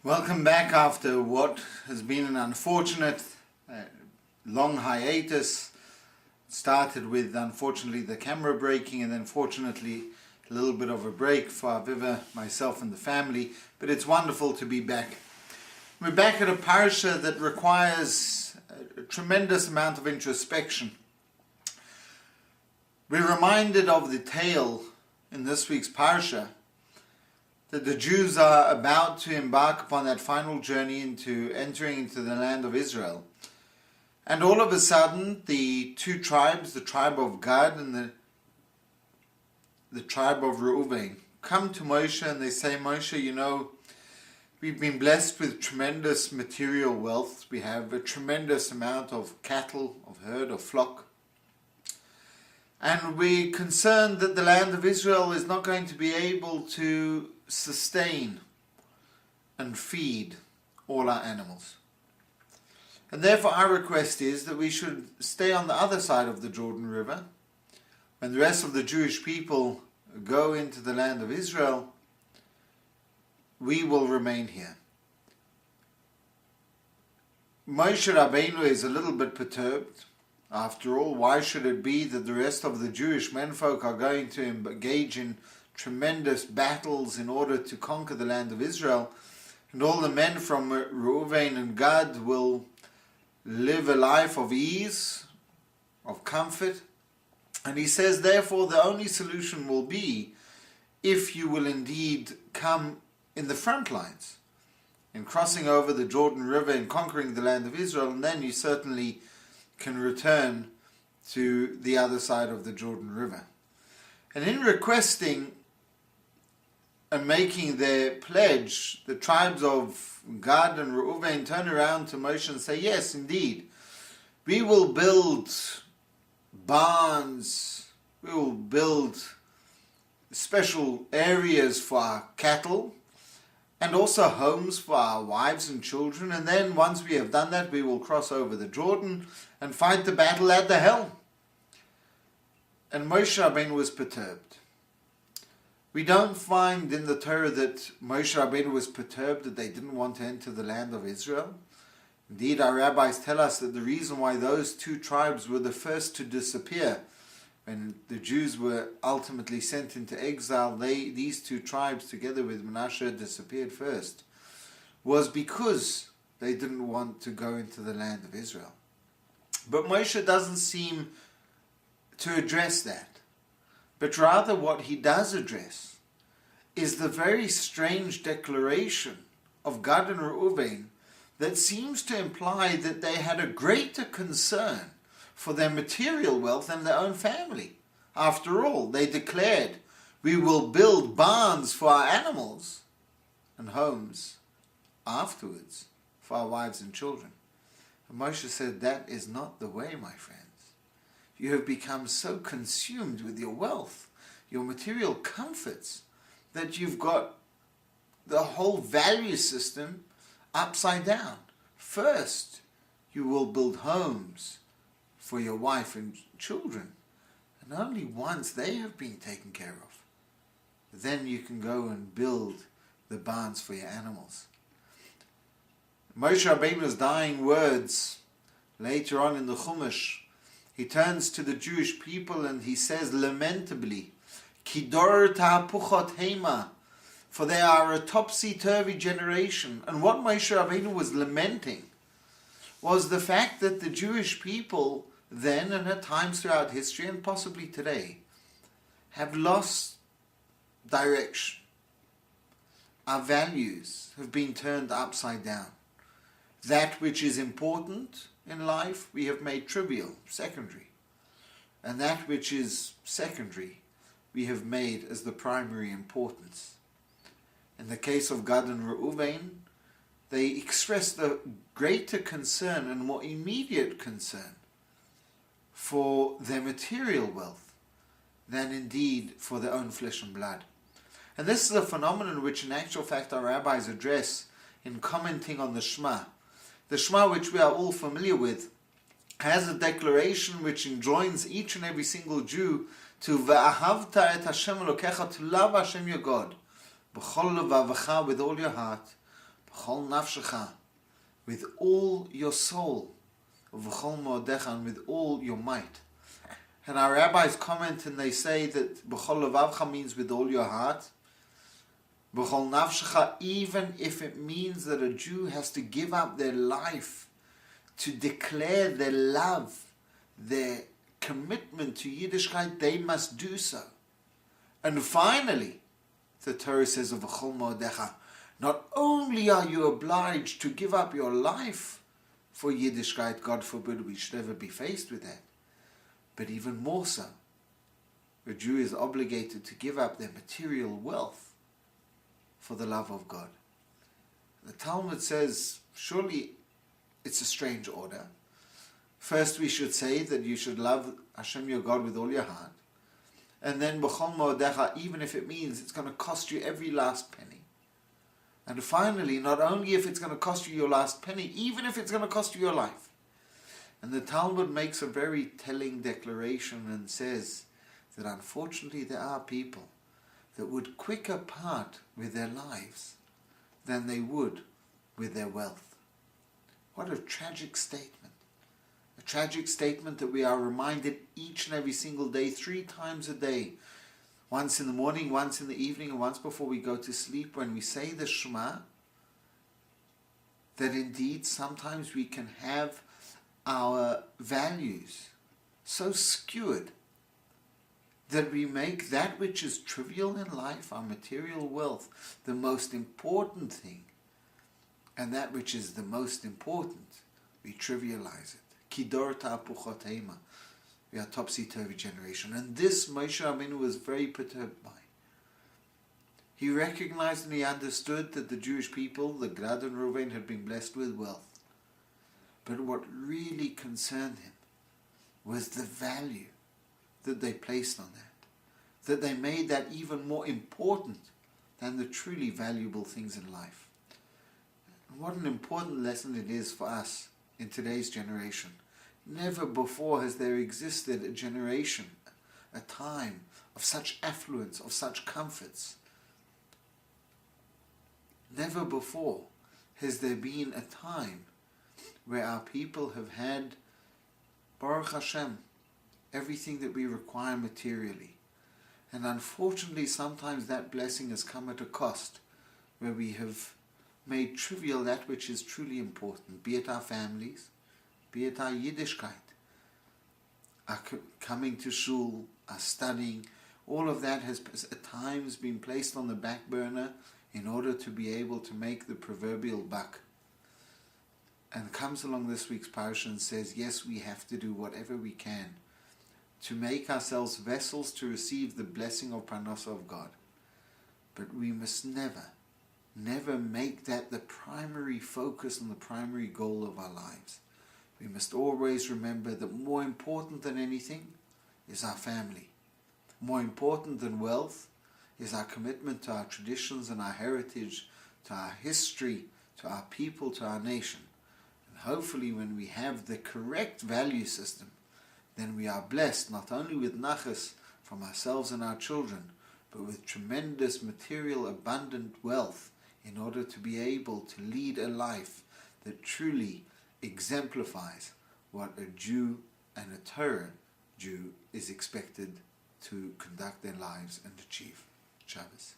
Welcome back after what has been an unfortunate long hiatus. Started with, unfortunately, the camera breaking, and then fortunately a little bit of a break for Aviva, myself and the family, but it's wonderful to be back. We're back at a parsha that requires a tremendous amount of introspection. We're reminded of the tale in this week's parsha that the Jews are about to embark upon that final journey into entering into the land of Israel. And all of a sudden, the two tribes, the tribe of Gad and the tribe of Reuven, come to Moshe and they say, Moshe, we've been blessed with tremendous material wealth. We have a tremendous amount of cattle, of herd, of flock. And we're concerned that the land of Israel is not going to be able to sustain and feed all our animals. And therefore our request is that we should stay on the other side of the Jordan River. When the rest of the Jewish people go into the land of Israel, we will remain here. Moshe Rabbeinu is a little bit perturbed. After all, why should it be that the rest of the Jewish menfolk are going to engage in tremendous battles in order to conquer the land of Israel, and all the men from Reuven and Gad will live a life of ease, of comfort? And he says, therefore, the only solution will be if you will indeed come in the front lines in crossing over the Jordan River and conquering the land of Israel, and then you certainly can return to the other side of the Jordan River. And in requesting and making their pledge, the tribes of Gad and Reuven turn around to Moshe and say, yes, indeed, we will build barns, we will build special areas for our cattle, and also homes for our wives and children, and then once we have done that, we will cross over the Jordan and fight the battle at the helm. And Moshe Rabbeinu was perturbed. We don't find in the Torah that Moshe Rabbeinu was perturbed that they didn't want to enter the land of Israel. Indeed, our rabbis tell us that the reason why those two tribes were the first to disappear when the Jews were ultimately sent into exile, these two tribes together with Manasseh disappeared first, was because they didn't want to go into the land of Israel. But Moshe doesn't seem to address that. But rather what he does address is the very strange declaration of Gad and Reuven that seems to imply that they had a greater concern for their material wealth than their own family. After all, they declared, we will build barns for our animals and homes afterwards for our wives and children. And Moshe said, that is not the way, my friends. You have become so consumed with your wealth, your material comforts, that you've got the whole value system upside down. First, you will build homes for your wife and children, and only once they have been taken care of, then you can go and build the barns for your animals. Moshe Rabbeinu's dying words, later on in the Chumash, he turns to the Jewish people and he says lamentably, Kidor ta'apuchot heima, for they are a topsy-turvy generation. And what Moshe Rabbeinu was lamenting was the fact that the Jewish people then and at times throughout history and possibly today have lost direction. Our values have been turned upside down. That which is important in life we have made trivial, secondary. And that which is secondary we have made as the primary importance. In the case of Gad and Reuven, they expressed a greater concern and more immediate concern for their material wealth than indeed for their own flesh and blood. And this is a phenomenon which in actual fact our rabbis address in commenting on the Shema. The Shema, which we are all familiar with, has a declaration which enjoins each and every single Jew to V'ahavta et Hashem Elokecha, to love Hashem your God, b'chol levavecha, with all your heart, B'chol nafshecha, with all your soul, v'chol mo'odecha, and with all your might. And our rabbis comment and they say that b'chol levavcha means with all your heart. B'chol nafshecha, even if it means that a Jew has to give up their life to declare their love, their commitment to Yiddishkeit, they must do so. And finally, the Torah says of v'chol mo'odecha, not only are you obliged to give up your life for Yiddishkeit, God forbid we should ever be faced with that, but even more so, a Jew is obligated to give up their material wealth for the love of God. The Talmud says, surely it's a strange order. First we should say that you should love Hashem your God with all your heart, and then b'chol mo'odecha, even if it means it's going to cost you every last penny. And finally, not only if it's going to cost you your last penny, even if it's going to cost you your life. And the Talmud makes a very telling declaration and says that unfortunately there are people that would quicker part with their lives than they would with their wealth. What a tragic statement. A tragic statement that we are reminded each and every single day, 3 times a day. Once in the morning, once in the evening, and once before we go to sleep, when we say the Shema, that indeed sometimes we can have our values so skewed that we make that which is trivial in life, our material wealth, the most important thing, and that which is the most important, we trivialize it. Kidor ta'apuchotema. We are topsy-turvy generation. And this Moshe Rabbeinu was very perturbed by. He recognized and he understood that the Jewish people, the Gad and Reuven, had been blessed with wealth. But what really concerned him was the value that they placed on that. That they made that even more important than the truly valuable things in life. And what an important lesson it is for us in today's generation. Never before has there existed a generation, a time of such affluence, of such comforts. Never before has there been a time where our people have had, Baruch Hashem, everything that we require materially. And unfortunately, sometimes that blessing has come at a cost, where we have made trivial that which is truly important, be it our families, be it our Yiddishkeit, our coming to shul, our studying. All of that has at times been placed on the back burner in order to be able to make the proverbial buck. And comes along this week's parasha and says, yes, we have to do whatever we can to make ourselves vessels to receive the blessing of Parnasa of God. But we must never make that the primary focus and the primary goal of our lives. We must always remember that more important than anything is our family. More important than wealth is our commitment to our traditions and our heritage, to our history, to our people, to our nation. And hopefully when we have the correct value system, then we are blessed not only with nachas from ourselves and our children, but with tremendous material abundant wealth in order to be able to lead a life that truly exemplifies what a Jew and a Torah Jew is expected to conduct their lives and achieve. Shabbos.